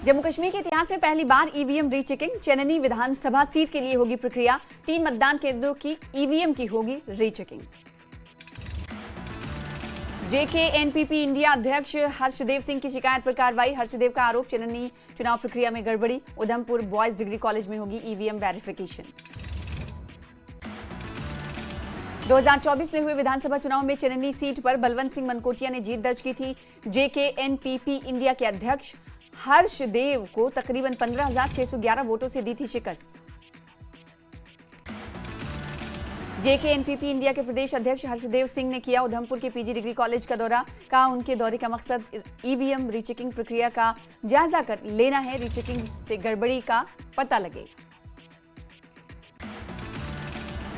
जम्मू कश्मीर के इतिहास में पहली बार ईवीएम रीचेकिंग। चेन्नई विधानसभा सीट के लिए होगी प्रक्रिया। 3 मतदान केंद्रों की ईवीएम की होगी रीचेकिंग। जेकेएनपीपी इंडिया अध्यक्ष हर्षदेव सिंह की शिकायत पर कार्रवाई। हर्षदेव का आरोप, चेन्नई चुनाव प्रक्रिया में गड़बड़ी। उधमपुर बॉयज डिग्री कॉलेज में होगी ईवीएम वेरिफिकेशन। 2024 में हुए विधानसभा चुनाव में चेन्नई सीट पर बलवंत सिंह मनकोटिया ने जीत दर्ज की थी। जेकेएनपीपी इंडिया के अध्यक्ष हर्षदेव को तकरीबन 15,611 वोटों से दी थी शिकस्त। जेकेएनपीपी इंडिया के प्रदेश अध्यक्ष हर्षदेव सिंह ने किया उधमपुर के पीजी डिग्री कॉलेज का दौरा। कहा उनके दौरे का मकसद ईवीएम रीचेकिंग प्रक्रिया का जायजा कर लेना है। रीचेकिंग से गड़बड़ी का पता लगे।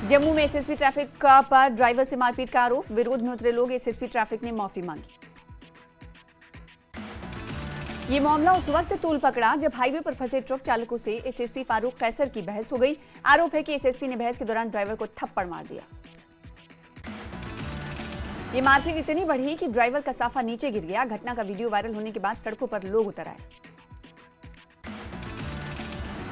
जम्मू में एसएसपी ट्रैफिक पर ड्राइवर से मारपीट का आरोप। विरोध में उतरे लोग, एसएसपी ट्रैफिक ने माफी मांगी। ये मामला उस वक्त तूल पकड़ा जब हाईवे पर फंसे ट्रक चालकों से एसएसपी फारूक कैसर की बहस हो गई। आरोप है कि एसएसपी ने बहस के दौरान ड्राइवर को थप्पड़ मार दिया। ये मारपीट इतनी बढ़ी कि ड्राइवर का साफा नीचे गिर गया। घटना का वीडियो वायरल होने के बाद सड़कों पर लोग उतर आए।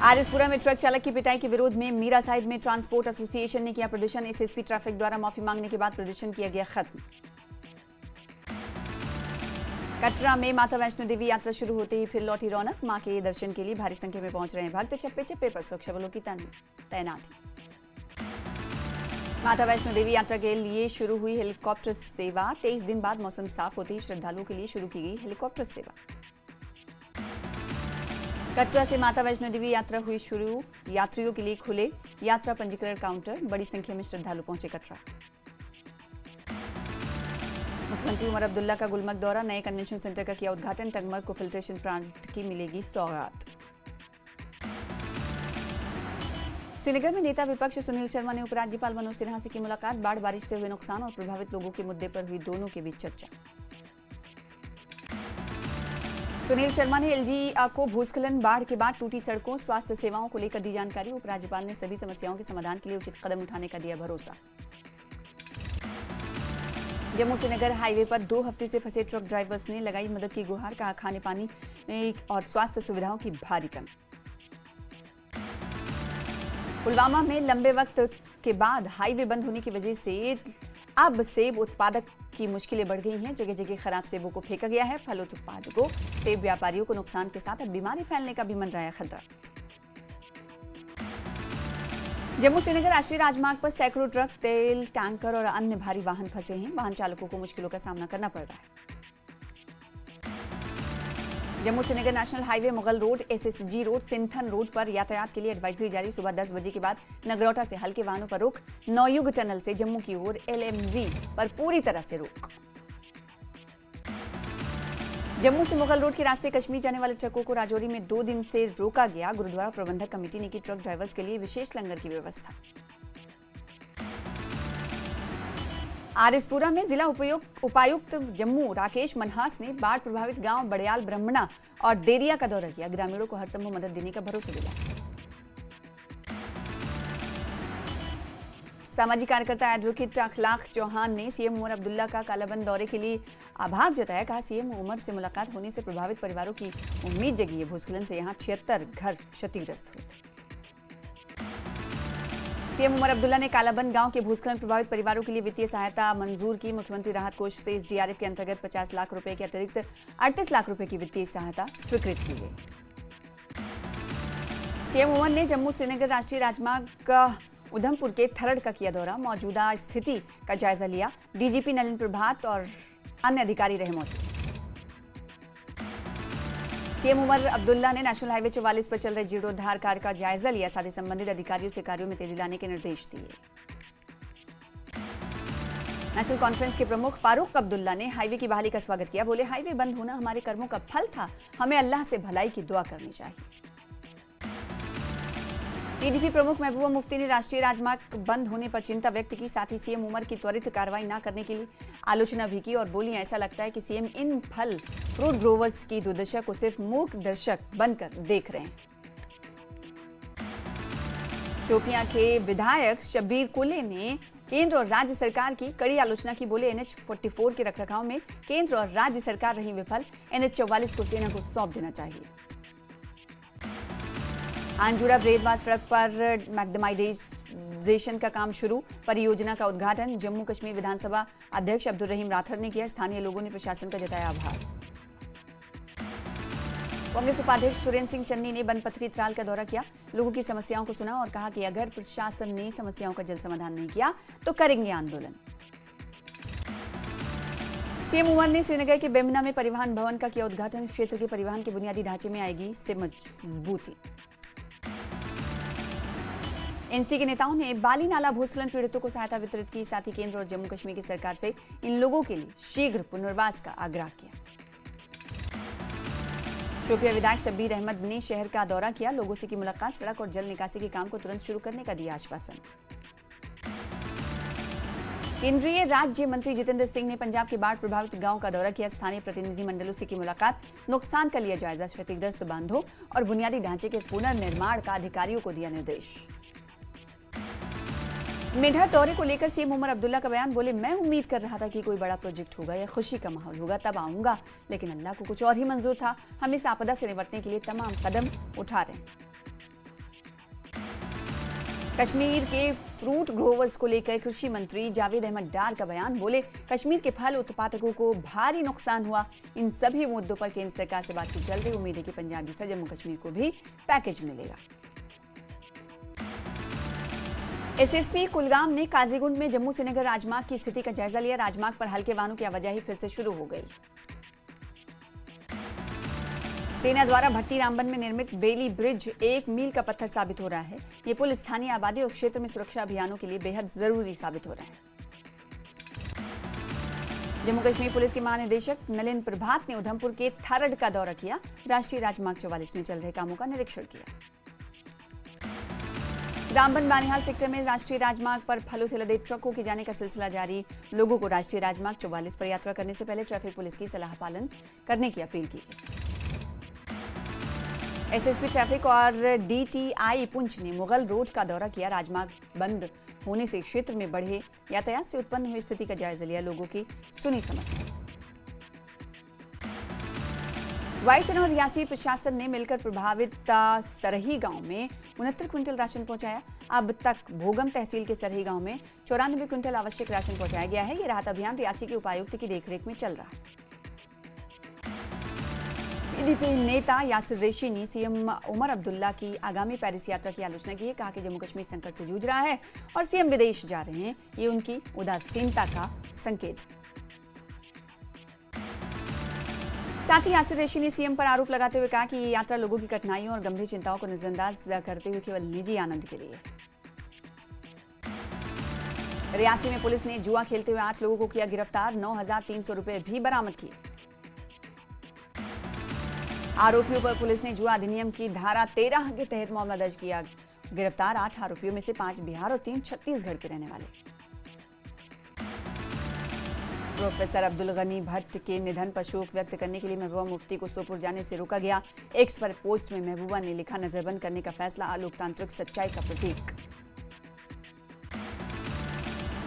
आरएसपुरा में ट्रक चालक की पिटाई के विरोध में मीरा साहिब में ट्रांसपोर्ट एसोसिएशन ने किया प्रदर्शन। एसएसपी ट्रैफिक द्वारा माफी मांगने के बाद प्रदर्शन किया गया खत्म। कटरा में माता वैष्णो देवी यात्रा शुरू होते ही फिर लौटी रौनक। मां के दर्शन के लिए भारी संख्या में पहुंच रहे हैं भक्त। चप्पे चप्पे पर सुरक्षा बलों की तैनाती। माता वैष्णो देवी यात्रा के लिए शुरू हुई हेलीकॉप्टर सेवा। 23 दिन बाद मौसम साफ होते ही श्रद्धालुओं के लिए शुरू की गई हेलीकॉप्टर सेवा। कटरा से माता वैष्णो देवी यात्रा हुई शुरू। यात्रियों के लिए खुले यात्रा पंजीकरण काउंटर। बड़ी संख्या में श्रद्धालु पहुंचे कटरा। मुख्यमंत्री उमर अब्दुल्ला का गुलमर्ग दौरा। नए कन्वेंशन सेंटर का किया उद्घाटन। टंगमर्ग को फिल्ट्रेशन प्लांट की मिलेगी सौगात। श्रीनगर में नेता विपक्ष सुनील शर्मा ने उपराज्यपाल मनोज सिन्हा से की मुलाकात। बाढ़ बारिश से हुए नुकसान और प्रभावित लोगों के मुद्दे पर हुई दोनों के बीच चर्चा। सुनील शर्मा ने एलजी को भूस्खलन, बाढ़ के बाद टूटी सड़कों, स्वास्थ्य सेवाओं को लेकर दी जानकारी। उपराज्यपाल ने सभी समस्याओं के समाधान के लिए उचित कदम उठाने का दिया भरोसा। जम्मू श्रीनगर हाईवे पर 2 हफ्ते से फंसे ट्रक ड्राइवर्स ने लगाई मदद की गुहार। कहा खाने पानी और स्वास्थ्य सुविधाओं की भारी कमी। पुलवामा में लंबे वक्त के बाद हाईवे बंद होने की वजह से अब सेब उत्पादक की मुश्किलें बढ़ गई हैं। जगह जगह खराब सेबों को फेंका गया है। फल उत्पादकों, सेब व्यापारियों को नुकसान के साथ अब बीमारी फैलने का भी मंडराया खतरा। जम्मू श्रीनगर राष्ट्रीय राजमार्ग पर सैकड़ों ट्रक, तेल टैंकर और अन्य भारी वाहन फंसे हैं। वाहन चालकों को मुश्किलों का सामना करना पड़ रहा है। Jammu Srinagar national highway Mughal road, SSG road, Sinthan road पर यातायात के लिए एडवाइजरी जारी। सुबह 10 बजे के बाद नगरोटा से हल्के वाहनों पर रोक। नौयुग टनल से जम्मू की ओर एलएमवी पर पूरी तरह से रोक। जम्मू से मुगल रोड के रास्ते कश्मीर जाने वाले ट्रकों को राजौरी में 2 दिन से रोका गया। गुरुद्वारा प्रबंधक कमेटी ने की ट्रक ड्राइवर्स के लिए विशेष लंगर की व्यवस्था। आरएसपुरा में जिला उपायुक्त जम्मू राकेश मनहास ने बाढ़ प्रभावित गांव बड़याल ब्रह्मणा और डेरिया का दौरा किया। ग्रामीणों को हर संभव मदद देने का भरोसा दिलाया। सामाजिक कार्यकर्ता एडवोकेट अखलाक चौहान ने सीएम उमर अब्दुल्ला का कालाबंद दौरे के लिए आभार जताया। कहा सीएम उमर से मुलाकात होने से प्रभावित परिवारों की उम्मीद जगी है। भूस्खलन से यहां 76 घर क्षतिग्रस्त हुए थे। सीएम उमर अब्दुल्ला ने कालाबंद गांव के भूस्खलन प्रभावित परिवारों के लिए वित्तीय सहायता मंजूर की। मुख्यमंत्री राहत कोष से एसडीआरएफ के अंतर्गत 50 लाख रुपए के अतिरिक्त 38 लाख रुपए की वित्तीय सहायता स्वीकृत की गई। सीएम उमर ने जम्मू श्रीनगर राष्ट्रीय राजमार्ग का उधमपुर के थरड़ का किया दौरा। मौजूदा स्थिति का जायजा लिया। डीजीपी नलिन प्रभात और अन्य अधिकारी रहे मौजूद। सीएम उमर अब्दुल्ला ने नेशनल हाईवे 44 पर चल रहे जीर्णोद्धार कार्य का जायजा लिया। साथ ही संबंधित अधिकारियों से कार्यों में तेजी लाने के निर्देश दिए। नेशनल कॉन्फ्रेंस के प्रमुख फारूक अब्दुल्ला ने हाईवे की बहाली का स्वागत किया। बोले हाईवे बंद होना हमारे कर्मों का फल था। हमें अल्लाह से भलाई की दुआ करनी चाहिए। पीडीपी प्रमुख महबूबा मुफ्ती ने राष्ट्रीय राजमार्ग बंद होने पर चिंता व्यक्त की। साथ ही सीएम उमर की त्वरित कार्रवाई न करने के लिए आलोचना भी की और बोली ऐसा लगता है कि सीएम इन फल फ्रूट ग्रोवर्स की दुर्दशा को सिर्फ मूक दर्शक बनकर देख रहे हैं। शोपियां के विधायक शब्बीर कुले ने केंद्र और राज्य सरकार की कड़ी आलोचना की। बोले एनएच 44 के रखरखाव में केंद्र और राज्य सरकार रही विफल। एनएच 44 को सेना को सौंप देना चाहिए। आंजुड़ा ब्रेडवार सड़क पर मैग्नेटाइजेशन का काम शुरू, परियोजना का उद्घाटन जम्मू कश्मीर विधानसभा अध्यक्ष अब्दुल रहीम राठौर ने किया। स्थानीय लोगों ने प्रशासन का जताया आभार। कांग्रेस उपाध्यक्ष सुरेंद्र सिंह चन्नी ने बनपथरी त्राल का दौरा किया, लोगों की समस्याओं को सुना और कहा कि अगर प्रशासन ने समस्याओं का जल्द समाधान नहीं किया तो करेंगे आंदोलन। सीएम उमर ने श्रीनगर के बेमना में परिवहन भवन का किया उद्घाटन, क्षेत्र के परिवहन के बुनियादी ढांचे में आएगी से मजबूती। एनसी के नेताओं ने बाली नाला भूस्खलन पीड़ितों को सहायता वितरित की, साथ ही केंद्र और जम्मू कश्मीर की सरकार से इन लोगों के लिए शीघ्र पुनर्वास का आग्रह किया। शोपियां विधायक शब्बीर अहमद ने शहर का दौरा किया, लोगों से की मुलाकात, सड़क और जल निकासी के काम को तुरंत शुरू करने का दिया आश्वासन। केंद्रीय राज्य मंत्री जितेंद्र सिंह ने पंजाब के बाढ़ प्रभावित गांव का दौरा किया, स्थानीय प्रतिनिधिमंडलों से की मुलाकात, नुकसान का लिया जायजा, क्षतिग्रस्त बांधों और बुनियादी ढांचे के पुनर्निर्माण का अधिकारियों को दिया निर्देश। मेढा दौरे को लेकर सीएम उमर अब्दुल्ला का बयान, बोले मैं उम्मीद कर रहा था कि कोई बड़ा प्रोजेक्ट होगा या खुशी का माहौल होगा तब आऊंगा, लेकिन अल्लाह को कुछ और ही मंजूर था। हम इस आपदा से निपटने के लिए तमाम कदम उठा रहे हैं। कश्मीर के फ्रूट ग्रोवर्स को लेकर कृषि मंत्री जावेद अहमद डार का बयान, बोले कश्मीर के फल उत्पादकों को भारी नुकसान हुआ, इन सभी मुद्दों पर केंद्र सरकार से बातचीत चल रही, उम्मीद है कि पंजाब जैसा जम्मू कश्मीर को भी पैकेज मिलेगा। एसएसपी कुलगाम ने काजीगुंड में जम्मू श्रीनगर राजमार्ग की स्थिति का जायजा लिया, राजमार्ग पर हल्के वाहनों की आवाजाही फिर से शुरू हो गई। सेना द्वारा भट्टी रामबन में निर्मित बेली ब्रिज 1 मील का पत्थर साबित हो रहा है। ये पुल स्थानीय आबादी और क्षेत्र में सुरक्षा अभियानों के लिए बेहद जरूरी साबित हो रहा है। जम्मू कश्मीर पुलिस के महानिदेशक नलिन प्रभात ने उधमपुर के थारड का दौरा किया, राष्ट्रीय राजमार्ग 44 में चल रहे कामों का निरीक्षण किया। रामबन बानिहाल सेक्टर में राष्ट्रीय राजमार्ग पर फलों से लदे ट्रकों के जाने का सिलसिला जारी, लोगों को राष्ट्रीय राजमार्ग 44 पर यात्रा करने से पहले ट्रैफिक पुलिस की सलाह पालन करने की अपील की। एसएसपी ट्रैफिक और डीटीआई पुंछ ने मुगल रोड का दौरा किया, राजमार्ग बंद होने से क्षेत्र में बढ़े यातायात से उत्पन्न हुई स्थिति का जायजा लिया, लोगों की सुनी समस्या। वायुसेना और रियासी प्रशासन ने मिलकर प्रभावित सरही गांव में 69 क्विंटल राशन पहुंचाया। अब तक भोगम तहसील के सरही गांव में 94 क्विंटल आवश्यक राशन पहुंचाया गया है। ये राहत अभियान रियासी के उपायुक्त की देखरेख में चल रहा है। पीडीपी नेता यासिर रेशी ने सीएम उमर अब्दुल्ला की आगामी पेरिस यात्रा की आलोचना की है, कहा कि जम्मू कश्मीर संकट से जूझ रहा है और सीएम विदेश जा रहे हैं, ये उनकी उदासीनता का संकेत है। साथ ही यासिर रेशी ने सीएम पर आरोप लगाते हुए कहा कि ये यात्रा लोगों की कठिनाइयों और गंभीर चिंताओं को नजरअंदाज करते हुए केवल निजी आनंद के लिए। रियासी में पुलिस ने जुआ खेलते हुए 8 लोगों को किया गिरफ्तार, 9,300 रुपए भी बरामद किए। आरोपियों पर पुलिस ने जुआ अधिनियम की धारा 13 के तहत मामला दर्ज किया, गिरफ्तार 8 आरोपियों में से 5 बिहार और 3 छत्तीसगढ़ के रहने वाले। प्रोफेसर अब्दुल गनी भट्ट के निधन पर शोक व्यक्त करने के लिए महबूबा मुफ्ती को सोपुर जाने से रोका गया। एक्स पर पोस्ट में महबूबा ने लिखा, नजरबंद करने का फैसला लोकतांत्रिक सच्चाई का प्रतीक।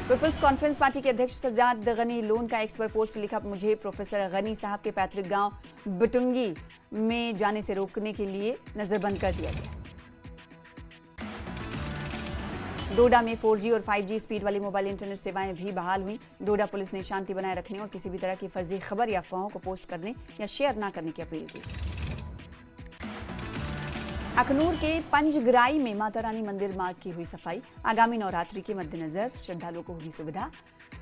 पीपल्स कॉन्फ्रेंस पार्टी के अध्यक्ष सज्जाद गनी लोन का एक्स पर पोस्ट लिखा, मुझे प्रोफेसर गनी साहब के पैतृक गांव बटुंगी में जाने से रोकने के लिए नजरबंद कर दिया गया। डोडा में 4G और 5G स्पीड वाली मोबाइल इंटरनेट सेवाएं भी बहाल हुई। डोडा पुलिस ने शांति बनाए रखने और किसी भी तरह की फर्जी खबर या अफवाहों को पोस्ट करने या शेयर न करने की अपील की। अखनूर के पंजगराई में माता रानी मंदिर मार्ग की हुई सफाई, आगामी नवरात्रि के मद्देनजर श्रद्धालुओं को होगी सुविधा।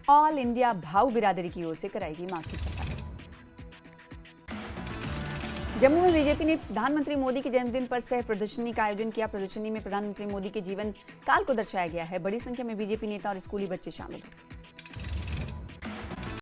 ऑल इंडिया भाऊ बिरादरी की ओर से कराएगी मार्ग की सफाई। जम्मू में बीजेपी ने प्रधानमंत्री मोदी के जन्मदिन पर सह प्रदर्शनी का आयोजन किया। प्रदर्शनी में प्रधानमंत्री मोदी के जीवन काल को दर्शाया गया है। बड़ी संख्या में बीजेपी नेता और स्कूली बच्चे शामिल हुए।